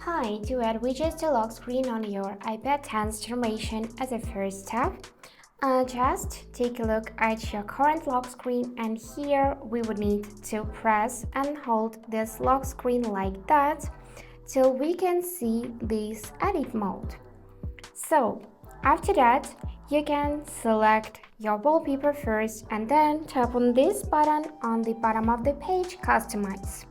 Hi, to add widgets to lock screen on your iPad transformation as a first step, just take a look at your current lock screen, and here we would need to press and hold this lock screen like that till we can see this edit mode. So after that, you can select your wallpaper first and then tap on this button on the bottom of the page, Customize.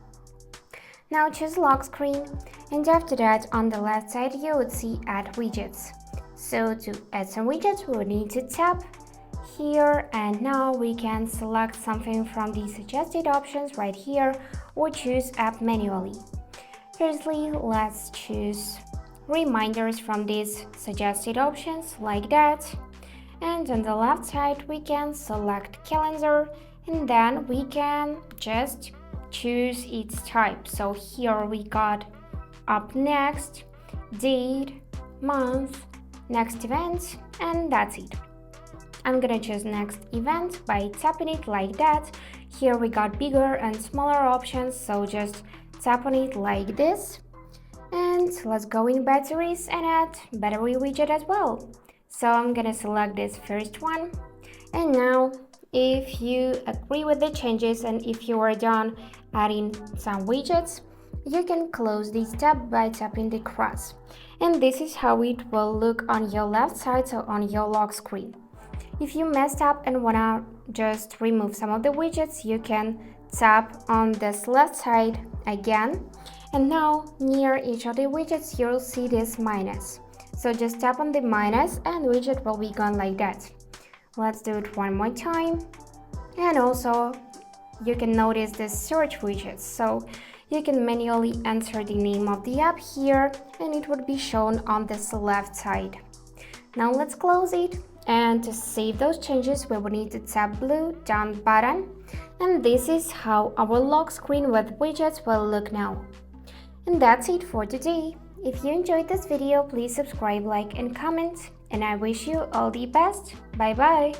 Now choose lock screen, and after that on the left side you would see Add Widgets. So to add some widgets we would need to tap here, and now we can select something from the suggested options right here or choose app manually. Firstly, let's choose reminders from these suggested options like that, and on the left side we can select calendar, and then we can just choose its type. So here we got up next, date, month, next event, and that's it. I'm gonna choose next event by tapping it like that. Here we got bigger and smaller options, so just tap on it like this. And let's go in batteries and add battery widget as well. So I'm gonna select this first one, and now if you agree with the changes and if you are done adding some widgets, you can close this tab by tapping the cross. And this is how it will look on your left side, so on your lock screen. If you messed up and wanna just remove some of the widgets, you can tap on this left side again, and now near each of the widgets you'll see this minus. So just tap on the minus and widget will be gone like that. Let's do it one more time. And also you can notice the search widgets, so you can manually enter the name of the app here and it would be shown on this left side. Now let's close it, and to save those changes we will need to tap blue down button, and this is how our lock screen with widgets will look now. And that's it for today. If you enjoyed this video, please subscribe, like and comment, and I wish you all the best. Bye bye.